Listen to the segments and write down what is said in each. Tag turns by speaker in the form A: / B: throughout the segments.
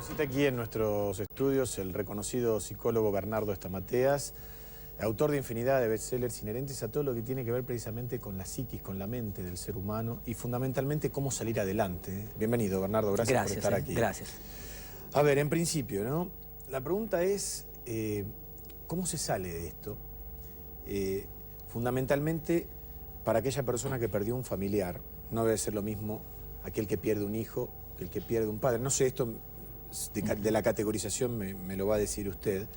A: visita aquí en nuestros estudios el reconocido psicólogo Bernardo Estamateas, autor de infinidad de bestsellers inherentes a todo lo que tiene que ver precisamente con la psiquis, con la mente del ser humano y fundamentalmente cómo salir adelante. Bienvenido, Bernardo, gracias por estar aquí.
B: Gracias.
A: A ver, en principio, ¿no? La pregunta es, ¿cómo se sale de esto? Fundamentalmente, para aquella persona que perdió un familiar, no debe ser lo mismo aquel que pierde un hijo que el que pierde un padre. No sé, esto de la categorización me lo va a decir usted,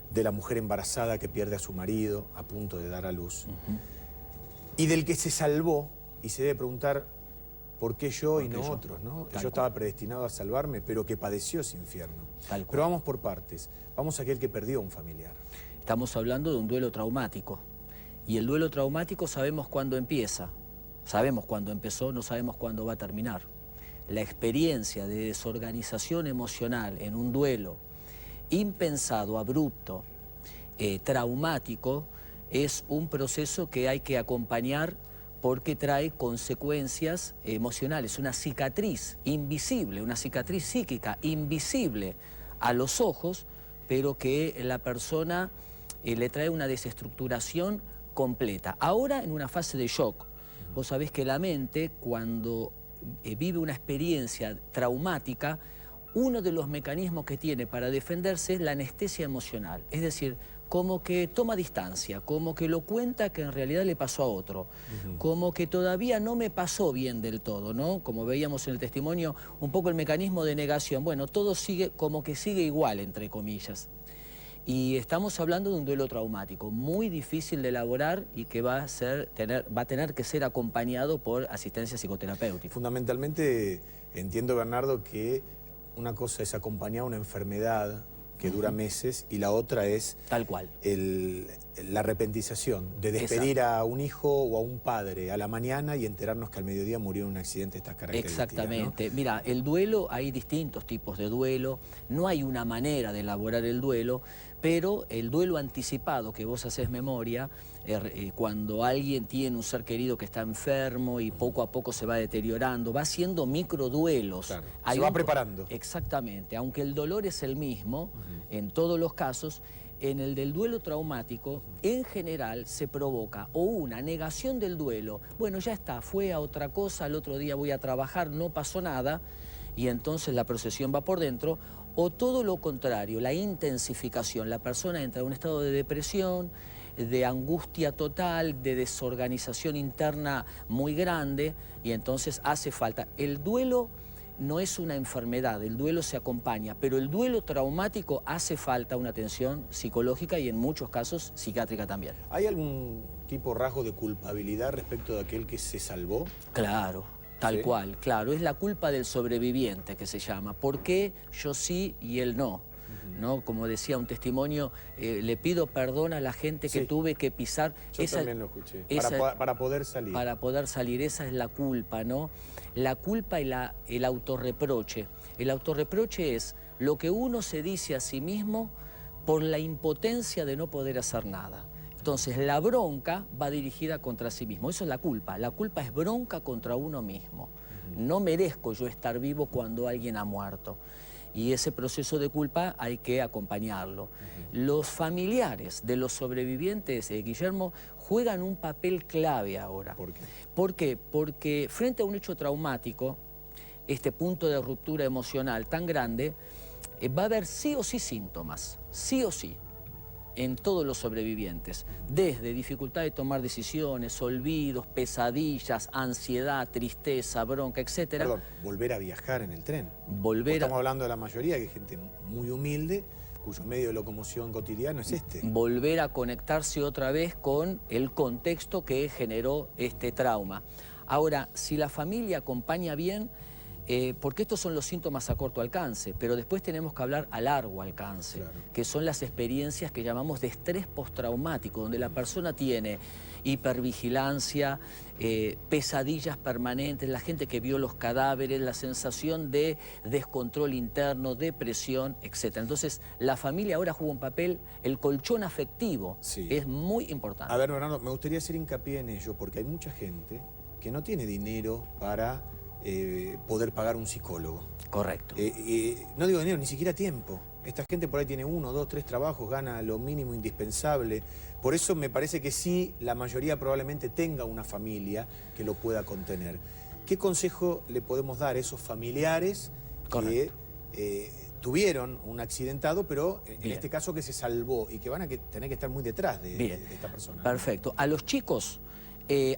A: de la mujer embarazada que pierde a su marido a punto de dar a luz, y del que se salvó y se debe preguntar por qué yo y no otros, ¿no? Yo estaba predestinado a salvarme, pero que padeció ese infierno. Pero vamos por partes, vamos a aquel que perdió un familiar.
B: Estamos hablando de un duelo traumático, y el duelo traumático sabemos cuándo empieza, sabemos cuándo empezó, no sabemos cuándo va a terminar. La experiencia de desorganización emocional en un duelo impensado, abrupto, traumático, es un proceso que hay que acompañar porque trae consecuencias emocionales, una cicatriz invisible, una cicatriz psíquica invisible a los ojos, pero que la persona le trae una desestructuración completa. Ahora en una fase de shock. Vos sabés que la mente, cuando vive una experiencia traumática, uno de los mecanismos que tiene para defenderse es la anestesia emocional. Es decir, como que toma distancia, como que lo cuenta que en realidad le pasó a otro, como que todavía no me pasó bien del todo, ¿no? Como veíamos en el testimonio, un poco el mecanismo de negación. Bueno, todo sigue como que sigue igual, entre comillas. Y estamos hablando de un duelo traumático, muy difícil de elaborar y que va a tener que ser acompañado por asistencia psicoterapéutica.
A: Fundamentalmente, entiendo, Bernardo, que una cosa es acompañar una enfermedad que dura meses y la otra es
B: tal cual
A: la arrepentización de despedir a un hijo o a un padre a la mañana y enterarnos que al mediodía murió en un accidente de estas características.
B: Exactamente.
A: ¿No?
B: Mira, el duelo, hay distintos tipos de duelo, no hay una manera de elaborar el duelo, pero el duelo anticipado que vos haces memoria, cuando alguien tiene un ser querido que está enfermo y poco a poco se va deteriorando, va haciendo microduelos.
A: Claro, se va preparando.
B: Exactamente, aunque el dolor es el mismo, en todos los casos, en el del duelo traumático, en general se provoca o una negación del duelo, bueno, ya está, fue a otra cosa, al otro día voy a trabajar, no pasó nada, y entonces la procesión va por dentro, o todo lo contrario, la intensificación, la persona entra en un estado de depresión, de angustia total, de desorganización interna muy grande, y entonces hace falta. El duelo no es una enfermedad, el duelo se acompaña, pero el duelo traumático hace falta una atención psicológica y en muchos casos psiquiátrica también.
A: ¿Hay algún tipo rasgo de culpabilidad respecto de aquel que se salvó?
B: Claro, tal cual, claro, es la culpa del sobreviviente que se llama. ¿Por qué yo sí y él no? ¿No? Como decía un testimonio, le pido perdón a la gente que tuve que pisar.
A: Yo también lo escuché, para poder salir.
B: Para poder salir, esa es la culpa, ¿no? La culpa y el autorreproche. El autorreproche es lo que uno se dice a sí mismo por la impotencia de no poder hacer nada. Entonces la bronca va dirigida contra sí mismo, eso es la culpa es bronca contra uno mismo. No merezco yo estar vivo cuando alguien ha muerto. Y ese proceso de culpa hay que acompañarlo. Los familiares de los sobrevivientes, Guillermo, juegan un papel clave ahora.
A: ¿Por qué?
B: ¿Por qué? Porque frente a un hecho traumático, este punto de ruptura emocional tan grande, va a haber sí o sí síntomas, sí o sí, en todos los sobrevivientes, desde dificultad de tomar decisiones, olvidos, pesadillas, ansiedad, tristeza, bronca, etc.
A: Perdón, volver a viajar en el tren. Estamos hablando de la mayoría, que es gente muy humilde, cuyo medio de locomoción cotidiano es este.
B: Volver a conectarse otra vez con el contexto que generó este trauma. Ahora, si la familia acompaña bien, porque estos son los síntomas a corto alcance, pero después tenemos que hablar a largo alcance, que son las experiencias que llamamos de estrés postraumático, donde la persona tiene hipervigilancia, pesadillas permanentes, la gente que vio los cadáveres, la sensación de descontrol interno, depresión, etc. Entonces, la familia ahora juega un papel, el colchón afectivo es muy importante.
A: A ver, Bernardo, me gustaría hacer hincapié en ello, porque hay mucha gente que no tiene dinero para poder pagar un psicólogo.
B: Correcto.
A: No digo dinero, ni siquiera tiempo. Esta gente por ahí tiene 1, 2, 3 trabajos, gana lo mínimo indispensable. Por eso me parece que sí, la mayoría probablemente tenga una familia que lo pueda contener. ¿Qué consejo le podemos dar a esos familiares que tuvieron un accidentado, pero en este caso que se salvó y que van a tener que estar muy detrás de esta persona?
B: Perfecto. A los chicos,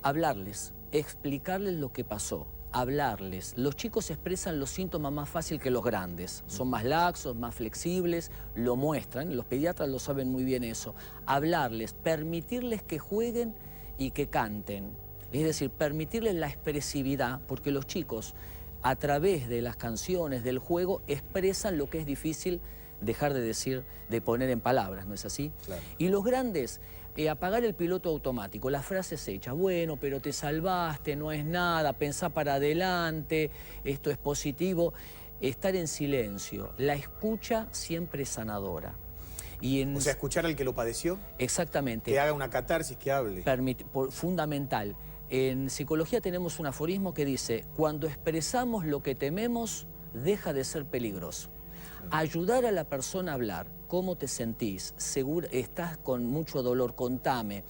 B: hablarles, explicarles lo que pasó. Hablarles. Los chicos expresan los síntomas más fácil que los grandes. Son más laxos, más flexibles, lo muestran. Los pediatras lo saben muy bien eso. Hablarles, permitirles que jueguen y que canten. Es decir, permitirles la expresividad, porque los chicos, a través de las canciones, del juego, expresan lo que es difícil dejar de decir, de poner en palabras, ¿no es así?
A: Claro.
B: Y los grandes, apagar el piloto automático, las frases hechas, bueno, pero te salvaste, no es nada, pensá para adelante, esto es positivo, estar en silencio, la escucha siempre es sanadora.
A: O sea, escuchar al que lo padeció.
B: Exactamente.
A: Que haga una catarsis, que hable.
B: Fundamental. En psicología tenemos un aforismo que dice, cuando expresamos lo que tememos, deja de ser peligroso. Ayudar a la persona a hablar, cómo te sentís, seguro, estás con mucho dolor, contame.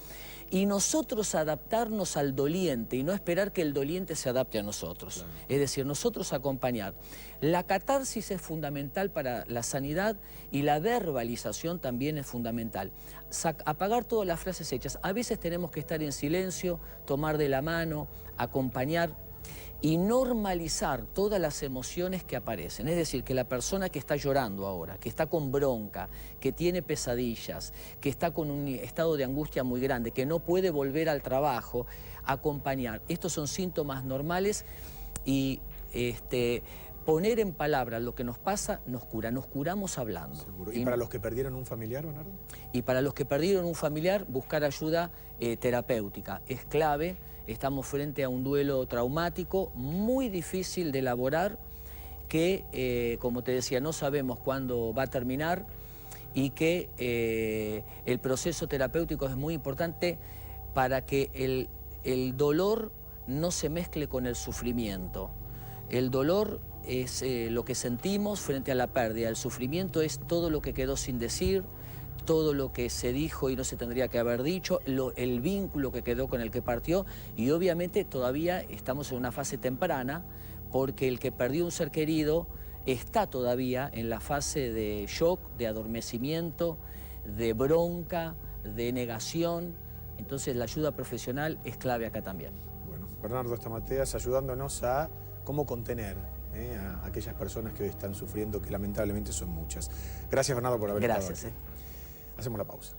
B: Y nosotros adaptarnos al doliente y no esperar que el doliente se adapte a nosotros. Claro. Es decir, nosotros acompañar. La catarsis es fundamental para la sanidad y la verbalización también es fundamental. Apagar todas las frases hechas. A veces tenemos que estar en silencio, tomar de la mano, acompañar y normalizar todas las emociones que aparecen. Es decir, que la persona que está llorando ahora, que está con bronca, que tiene pesadillas, que está con un estado de angustia muy grande, que no puede volver al trabajo, acompañar. Estos son síntomas normales y poner en palabras lo que nos pasa nos cura, nos curamos hablando.
A: Seguro. ¿Y para los que perdieron un familiar, Bernardo?
B: Y para los que perdieron un familiar, buscar ayuda terapéutica. Es clave. Estamos frente a un duelo traumático muy difícil de elaborar que, como te decía, no sabemos cuándo va a terminar y que el proceso terapéutico es muy importante para que el dolor no se mezcle con el sufrimiento. El dolor es lo que sentimos frente a la pérdida. El sufrimiento es todo lo que quedó sin decir, todo lo que se dijo y no se tendría que haber dicho, el vínculo que quedó con el que partió y obviamente todavía estamos en una fase temprana porque el que perdió un ser querido está todavía en la fase de shock, de adormecimiento, de bronca, de negación. Entonces la ayuda profesional es clave acá también.
A: Bueno, Bernardo Stamateas ayudándonos a cómo contener a aquellas personas que hoy están sufriendo, que lamentablemente son muchas. Gracias, Bernardo, por haber estado aquí.
B: Gracias.
A: Hacemos la pausa.